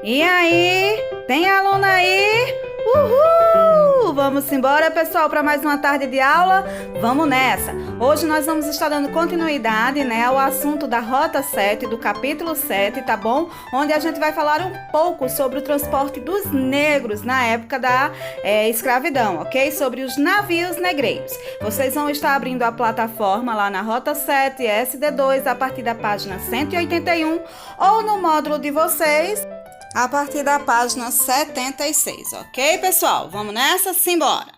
E aí, tem aluno aí? Uhul! Vamos embora, pessoal, para mais uma tarde de aula? Vamos nessa! Hoje nós vamos estar dando continuidade, ao assunto da Rota 7, do capítulo 7, tá bom? Onde a gente vai falar um pouco sobre o transporte dos negros na época da escravidão, ok? Sobre os navios negreiros. Vocês vão estar abrindo a plataforma lá na Rota 7, SD2, a partir da página 181, ou no módulo de vocês, a partir da página 76, ok, pessoal? Vamos nessa? Simbora!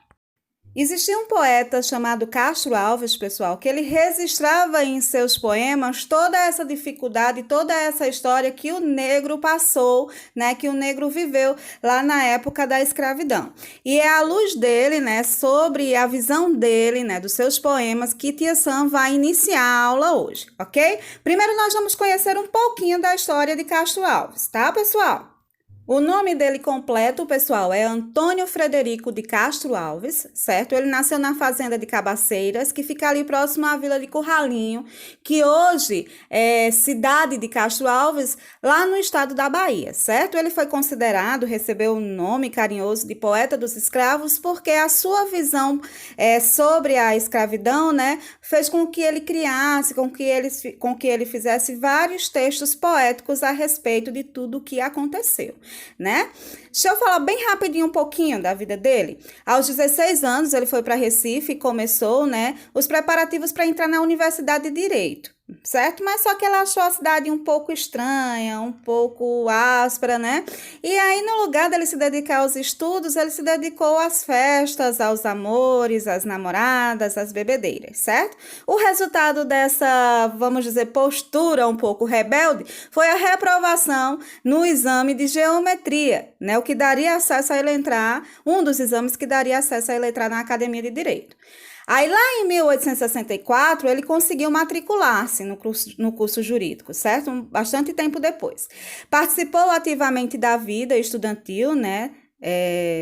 Existia um poeta chamado Castro Alves, pessoal, que ele registrava em seus poemas toda essa dificuldade, toda essa história que o negro passou, que o negro viveu lá na época da escravidão. E é à luz dele, sobre a visão dele, dos seus poemas, que Tia Sam vai iniciar a aula hoje, ok? Primeiro nós vamos conhecer um pouquinho da história de Castro Alves, tá, pessoal? O nome dele completo, pessoal, é Antônio Frederico de Castro Alves, certo? Ele nasceu na fazenda de Cabaceiras, que fica ali próximo à vila de Curralinho, que hoje é cidade de Castro Alves, lá no estado da Bahia, certo? Ele foi considerado, recebeu o nome carinhoso de poeta dos escravos, porque a sua visão sobre a escravidão, fez com que ele criasse, com que ele fizesse vários textos poéticos a respeito de tudo o que aconteceu. Deixa eu falar bem rapidinho um pouquinho da vida dele. Aos 16 anos, ele foi para Recife e começou, os preparativos para entrar na Universidade de Direito, certo? Mas só que ela achou a cidade um pouco estranha, um pouco áspera, E aí, no lugar dele se dedicar aos estudos, ele se dedicou às festas, aos amores, às namoradas, às bebedeiras, certo? O resultado dessa, vamos dizer, postura um pouco rebelde foi a reprovação no exame de geometria, o que daria acesso a ele entrar, um dos exames que daria acesso a ele entrar na Academia de Direito. Aí, lá em 1864, ele conseguiu matricular-se no curso jurídico, certo? Bastante tempo depois. Participou ativamente da vida estudantil,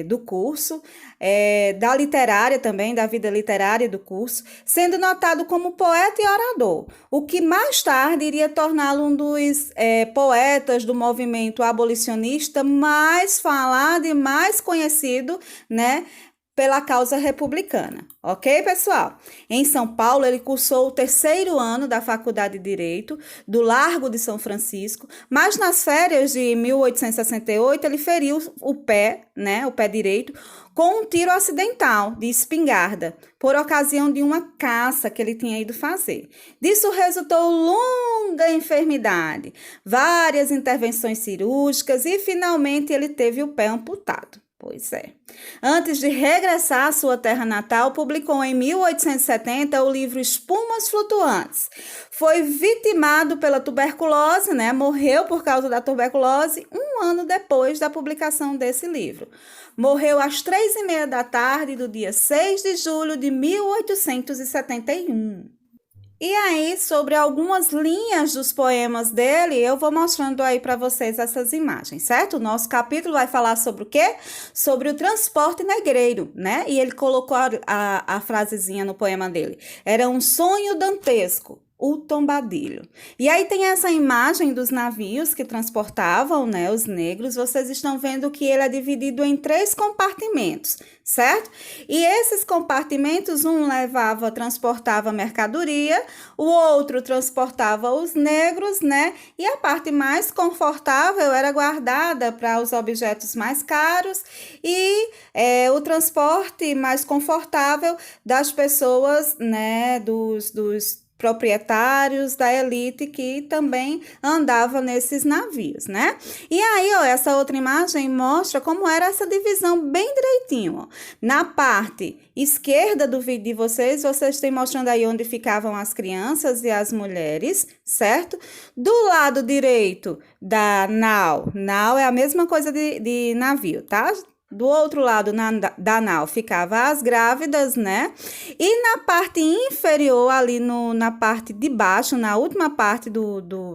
do curso, da literária também, da vida literária do curso, sendo notado como poeta e orador, o que mais tarde iria torná-lo um dos poetas do movimento abolicionista mais falado e mais conhecido, pela causa republicana, ok, pessoal? Em São Paulo, ele cursou o 3º ano da Faculdade de Direito, do Largo de São Francisco, mas nas férias de 1868, ele feriu o pé direito, com um tiro acidental de espingarda, por ocasião de uma caça que ele tinha ido fazer. Disso resultou longa enfermidade, várias intervenções cirúrgicas e, finalmente, ele teve o pé amputado. Pois é. Antes de regressar à sua terra natal, publicou em 1870 o livro Espumas Flutuantes. Foi vitimado pela tuberculose, morreu por causa da tuberculose um ano depois da publicação desse livro. Morreu às 3h30 da tarde do dia 6 de julho de 1871. E aí, sobre algumas linhas dos poemas dele, eu vou mostrando aí para vocês essas imagens, certo? O nosso capítulo vai falar sobre o quê? Sobre o transporte negreiro, E ele colocou a frasezinha no poema dele. Era um sonho dantesco, o tombadilho. E aí tem essa imagem dos navios que transportavam, os negros. Vocês estão vendo que ele é dividido em 3 compartimentos, certo? E esses compartimentos, transportava mercadoria, o outro transportava os negros, E a parte mais confortável era guardada para os objetos mais caros e o transporte mais confortável das pessoas, dos proprietários da elite que também andava nesses navios, E aí, essa outra imagem mostra como era essa divisão bem direitinho, Na parte esquerda do vídeo de vocês têm mostrando aí onde ficavam as crianças e as mulheres, certo? Do lado direito da nau é a mesma coisa de navio, tá? do outro lado da nau ficava as grávidas, né? E na parte inferior, ali na parte de baixo, na última parte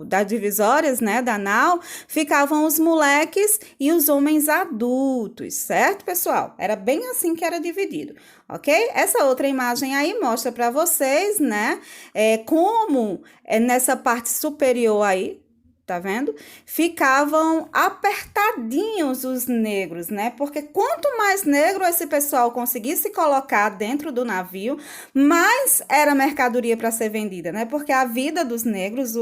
das divisórias, né, da nau, ficavam os moleques e os homens adultos, certo, pessoal? Era bem assim que era dividido, ok? Essa outra imagem aí mostra para vocês, né, como nessa parte superior aí, tá vendo? Ficavam apertadinhos os negros, né? Porque quanto mais negro esse pessoal conseguisse colocar dentro do navio, mais era mercadoria para ser vendida, né? Porque a vida dos negros,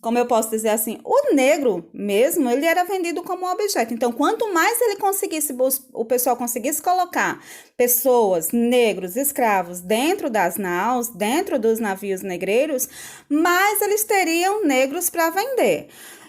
como eu posso dizer assim, o negro mesmo, ele era vendido como objeto. Então, quanto mais o pessoal conseguisse colocar pessoas, negros, escravos, dentro das naus, dentro dos navios negreiros, mais eles teriam negros para vender.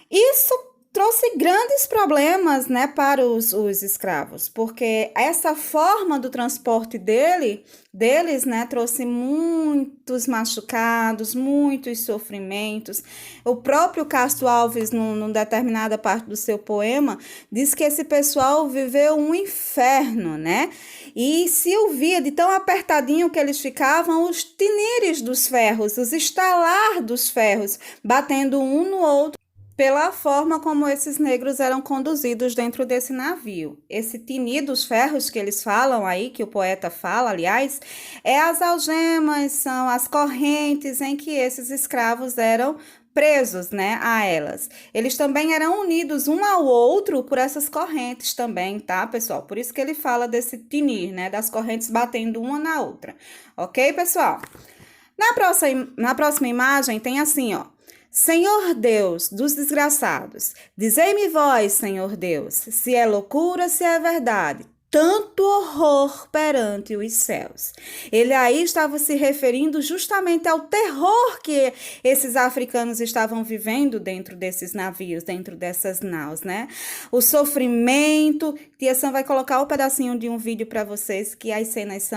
Isso trouxe grandes problemas, né, para os escravos, porque essa forma do transporte deles, né, trouxe muitos machucados, muitos sofrimentos. O próprio Castro Alves, numa determinada parte do seu poema, diz que esse pessoal viveu um inferno, né, e se ouvia de tão apertadinho que eles ficavam os tinires dos ferros, os estalar dos ferros, batendo um no outro, pela forma como esses negros eram conduzidos dentro desse navio. Esse tinir dos ferros que eles falam aí, que o poeta fala, aliás, é as algemas, são as correntes em que esses escravos eram presos, né, a elas. Eles também eram unidos um ao outro por essas correntes também, tá, pessoal? Por isso que ele fala desse tinir, né, das correntes batendo uma na outra. Ok, pessoal? Na próxima imagem tem assim, ó. Senhor Deus dos desgraçados, dizei-me vós, Senhor Deus, se é loucura, se é verdade, tanto horror perante os céus. Ele aí estava se referindo justamente ao terror que esses africanos estavam vivendo dentro desses navios, dentro dessas naus, né? O sofrimento. Tia Sam vai colocar um pedacinho de um vídeo para vocês, que as cenas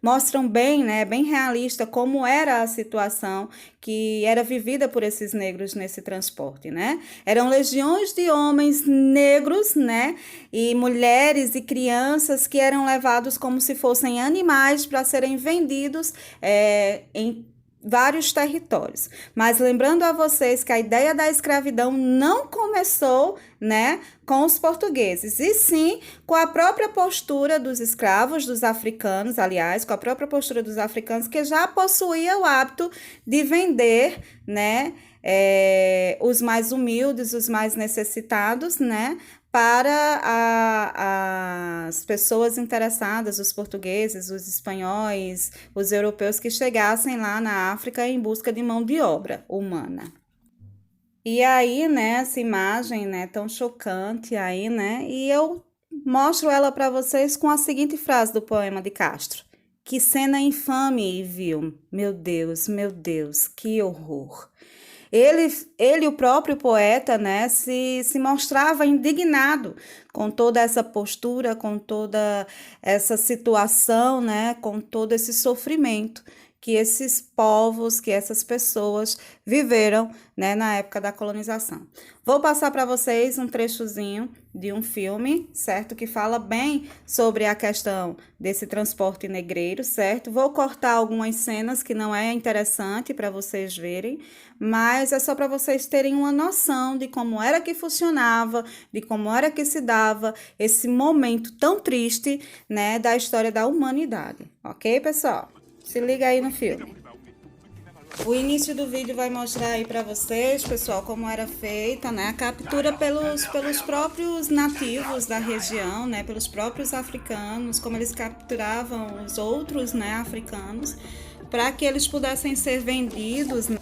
mostram bem, né? Bem realista como era a situação que era vivida por esses negros nesse transporte, né? Eram legiões de homens negros, né? E mulheres e crianças que eram levados como se fossem animais para serem vendidos em vários territórios. Mas lembrando a vocês que a ideia da escravidão não começou, né, com os portugueses, e sim com a própria postura dos escravos, dos africanos, aliás, com a própria postura dos africanos que já possuía o hábito de vender, né, os mais humildes, os mais necessitados, né, para as pessoas interessadas, os portugueses, os espanhóis, os europeus que chegassem lá na África em busca de mão de obra humana. E aí, né, essa imagem, né, tão chocante aí, né, e eu mostro ela para vocês com a seguinte frase do poema de Castro. Que cena infame, viu? Meu Deus, que horror. Ele, o próprio poeta, né, se mostrava indignado com toda essa postura, com toda essa situação, né, com todo esse sofrimento que esses povos, que essas pessoas viveram, né, na época da colonização. Vou passar para vocês um trechozinho de um filme, certo? Que fala bem sobre a questão desse transporte negreiro, certo? Vou cortar algumas cenas que não é interessante para vocês verem, mas é só para vocês terem uma noção de como era que funcionava, de como era que se dava esse momento tão triste, né, da história da humanidade. Ok, pessoal? Se liga aí no filme. O início do vídeo vai mostrar aí para vocês, pessoal, como era feita, né, a captura pelos próprios nativos da região, né, pelos próprios africanos, como eles capturavam os outros, né, africanos, para que eles pudessem ser vendidos, né,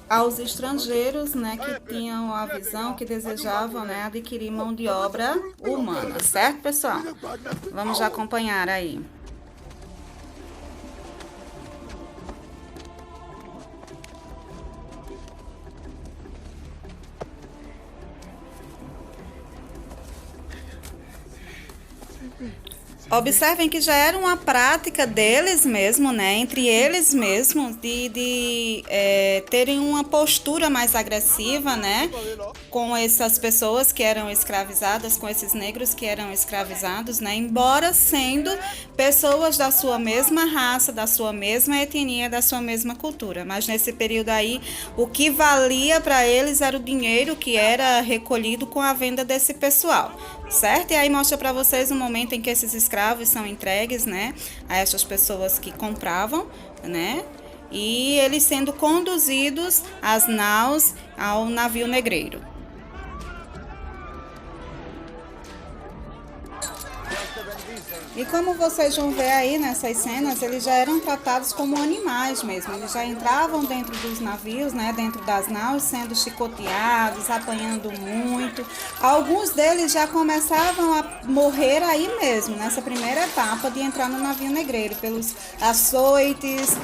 aos estrangeiros, né, que tinham a visão, que desejavam, né, adquirir mão de obra humana, certo, pessoal? Vamos já acompanhar aí. Observem que já era uma prática deles mesmo, né? Entre eles mesmos, de terem uma postura mais agressiva, né? Com essas pessoas que eram escravizadas, com esses negros que eram escravizados, né? Embora sendo pessoas da sua mesma raça, da sua mesma etnia, da sua mesma cultura. Mas nesse período aí, o que valia para eles era o dinheiro que era recolhido com a venda desse pessoal. Certo? E aí mostra para vocês o momento em que esses escravos são entregues, né, a essas pessoas que compravam, né, e eles sendo conduzidos às naus ao navio negreiro. E como vocês vão ver aí nessas cenas, eles já eram tratados como animais mesmo. Eles já entravam dentro dos navios, né, dentro das naus, sendo chicoteados, apanhando muito. Alguns deles já começavam a morrer aí mesmo, nessa primeira etapa de entrar no navio negreiro, pelos açoites,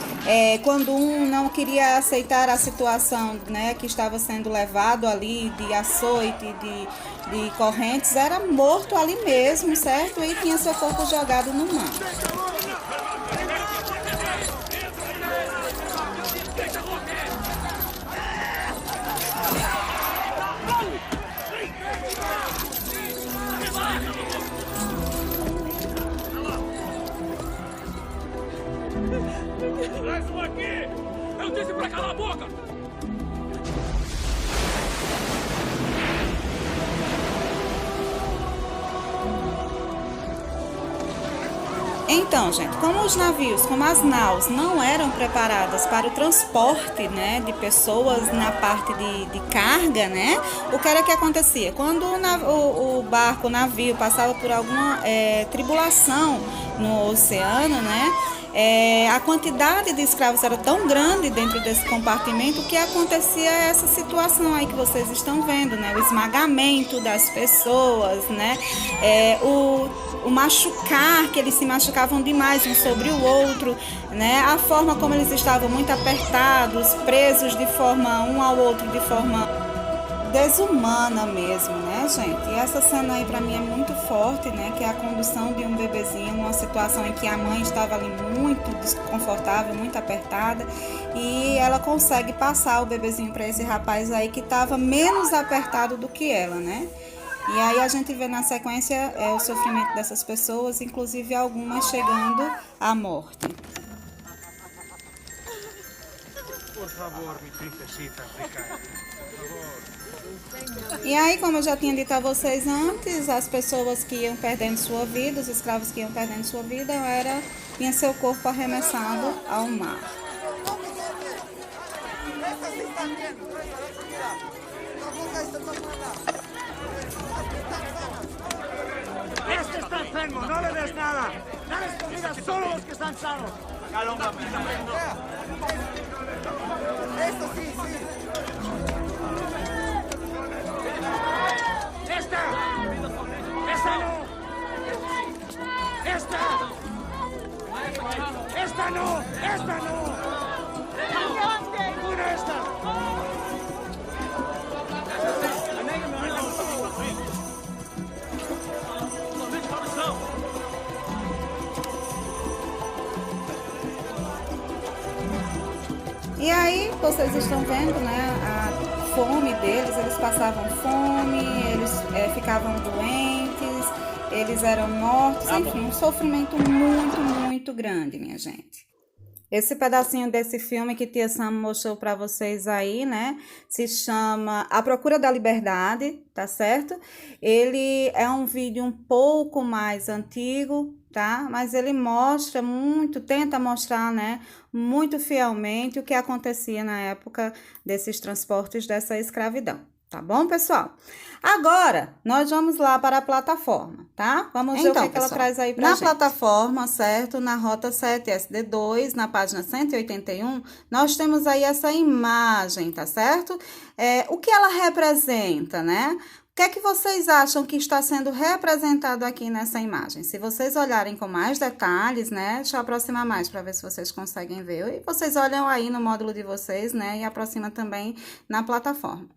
quando um não queria aceitar a situação, né, que estava sendo levado ali de açoite, de correntes, era morto ali mesmo, certo? E tinha seu corpo jogado no mar. Traz um aqui! Eu disse pra calar a boca! Então, gente, como os navios, como as naus não eram preparadas para o transporte, né, de pessoas na parte de carga, né, o que era que acontecia? Quando o barco, o navio passava por alguma tribulação no oceano, né, a quantidade de escravos era tão grande dentro desse compartimento que acontecia essa situação aí que vocês estão vendo, né, o esmagamento das pessoas, né, o machucar, que eles se machucavam demais um sobre o outro, né? A forma como eles estavam muito apertados, presos de forma um ao outro, de forma desumana mesmo, né, gente? E essa cena aí pra mim é muito forte, né? Que é a condução de um bebezinho numa situação em que a mãe estava ali muito desconfortável, muito apertada, e ela consegue passar o bebezinho para esse rapaz aí que estava menos apertado do que ela, né? E aí a gente vê na sequência o sofrimento dessas pessoas, inclusive algumas chegando à morte. Por favor, mi princesita africana. E aí, como eu já tinha dito a vocês antes, as pessoas que iam perdendo sua vida, os escravos que iam perdendo sua vida, tinha seu corpo arremessado ao mar. Este está enfermo, no le des nada. Dales comida solo a los que están sanos. Esto sí, sí. ¡Esta! ¡Esta no! ¡Esta! ¡Esta no! ¡Esta no! ¡Una esta! E aí, vocês estão vendo, né, a fome deles, eles passavam fome, eles ficavam doentes, eles eram mortos, enfim, um sofrimento muito, muito grande, minha gente. Esse pedacinho desse filme que Tia Sam mostrou para vocês aí, né, se chama A Procura da Liberdade, tá certo? Ele é um vídeo um pouco mais antigo, tá? Mas ele mostra muito, tenta mostrar, né, muito fielmente o que acontecia na época desses transportes dessa escravidão. Tá bom, pessoal? Agora, nós vamos lá para a plataforma, tá? Vamos ver o que ela traz aí pra gente. Na plataforma, certo? Na rota 7SD2, na página 181, nós temos aí essa imagem, tá certo? O que ela representa, né? O que é que vocês acham que está sendo representado aqui nessa imagem? Se vocês olharem com mais detalhes, né? Deixa eu aproximar mais para ver se vocês conseguem ver. E vocês olham aí no módulo de vocês, né? E aproxima também na plataforma.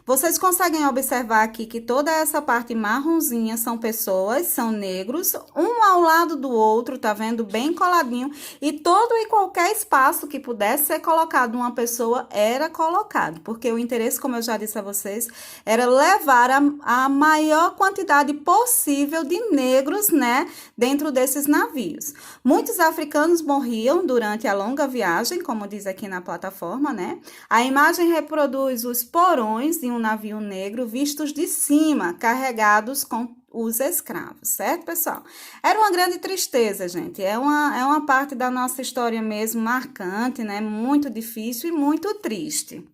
Vocês conseguem observar aqui que toda essa parte marronzinha são pessoas, são negros, um ao lado do outro, tá vendo? Bem coladinho. E todo e qualquer espaço que pudesse ser colocado uma pessoa era colocado. Porque o interesse, como eu já disse a vocês, era levar a maior quantidade possível de negros, né, dentro desses navios. Muitos africanos morriam durante a longa viagem, como diz aqui na plataforma, né? A imagem reproduz os porões de um navio negro vistos de cima, carregados com os escravos, certo, pessoal? Era uma grande tristeza, gente. É uma parte da nossa história mesmo marcante, né? Muito difícil e muito triste.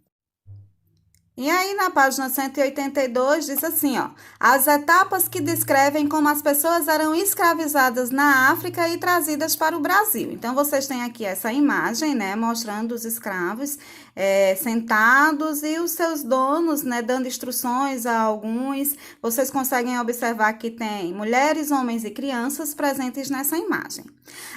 E aí, na página 182, diz assim, ó, as etapas que descrevem como as pessoas eram escravizadas na África e trazidas para o Brasil. Então, vocês têm aqui essa imagem, né, mostrando os escravos sentados e os seus donos, né, dando instruções a alguns. Vocês conseguem observar que tem mulheres, homens e crianças presentes nessa imagem.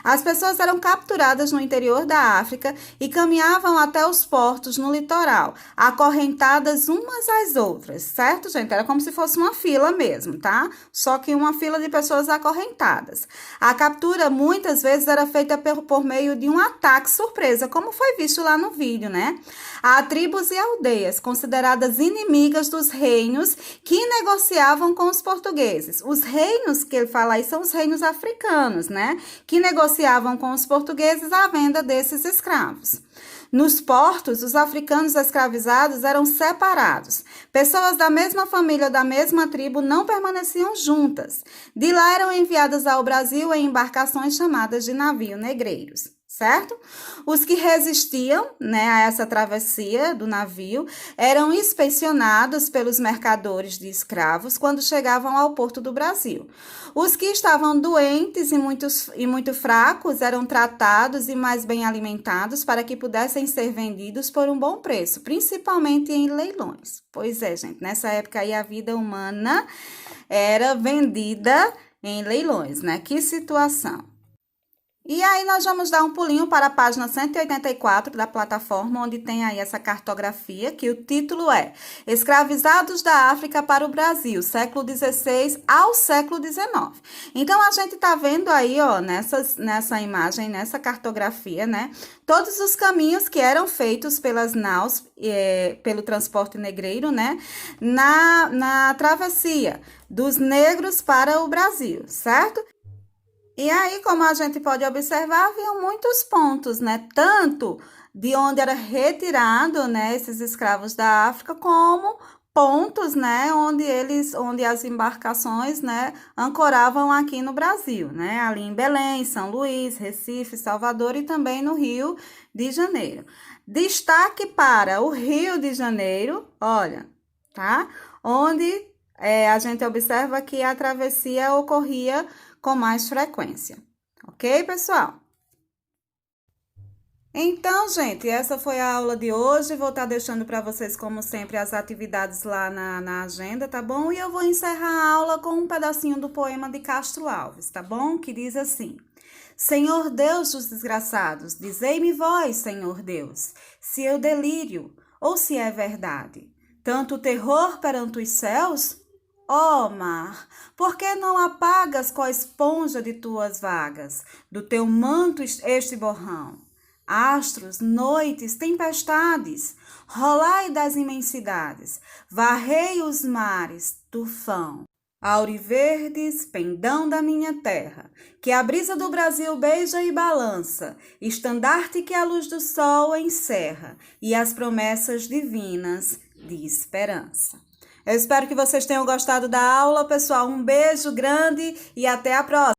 As pessoas eram capturadas no interior da África e caminhavam até os portos no litoral, acorrentadas umas às outras, certo, gente? Era como se fosse uma fila mesmo, tá? Só que uma fila de pessoas acorrentadas. A captura, muitas vezes, era feita por meio de um ataque surpresa, como foi visto lá no vídeo, né? Há tribos e aldeias consideradas inimigas dos reinos que negociavam com os portugueses. Os reinos que ele fala aí são os reinos africanos, né? Que negociavam com os portugueses a venda desses escravos. Nos portos, os africanos escravizados eram separados. Pessoas da mesma família ou da mesma tribo não permaneciam juntas. De lá eram enviadas ao Brasil em embarcações chamadas de navio negreiros, certo? Os que resistiam, né, a essa travessia do navio eram inspecionados pelos mercadores de escravos quando chegavam ao porto do Brasil. Os que estavam doentes e muito fracos eram tratados e mais bem alimentados para que pudessem ser vendidos por um bom preço, principalmente em leilões. Pois é, gente, nessa época aí a vida humana era vendida em leilões, né? Que situação! E aí nós vamos dar um pulinho para a página 184 da plataforma, onde tem aí essa cartografia, que o título é Escravizados da África para o Brasil, século XVI ao século XIX. Então, a gente tá vendo aí, ó, nessa imagem, nessa cartografia, né, todos os caminhos que eram feitos pelas naus, pelo transporte negreiro, né, na travessia dos negros para o Brasil, certo? E aí, como a gente pode observar, haviam muitos pontos, né? Tanto de onde era retirado, né, esses escravos da África, como pontos, né, onde as embarcações, né, ancoravam aqui no Brasil, né? Ali em Belém, São Luís, Recife, Salvador e também no Rio de Janeiro. Destaque para o Rio de Janeiro, olha, tá? Onde a gente observa que a travessia ocorria com mais frequência, ok, pessoal? Então, gente, essa foi a aula de hoje. Vou estar deixando para vocês, como sempre, as atividades lá na agenda, tá bom? E eu vou encerrar a aula com um pedacinho do poema de Castro Alves, tá bom? Que diz assim: Senhor Deus dos desgraçados, dizei-me vós, Senhor Deus, se eu delírio ou se é verdade. Tanto terror perante os céus? Ó mar, por que não apagas com a esponja de tuas vagas, do teu manto este borrão? Astros, noites, tempestades, rolai das imensidades, varrei os mares, tufão. Auriverdes, pendão da minha terra, que a brisa do Brasil beija e balança, estandarte que a luz do sol encerra, e as promessas divinas de esperança. Eu espero que vocês tenham gostado da aula, pessoal. Um beijo grande e até a próxima!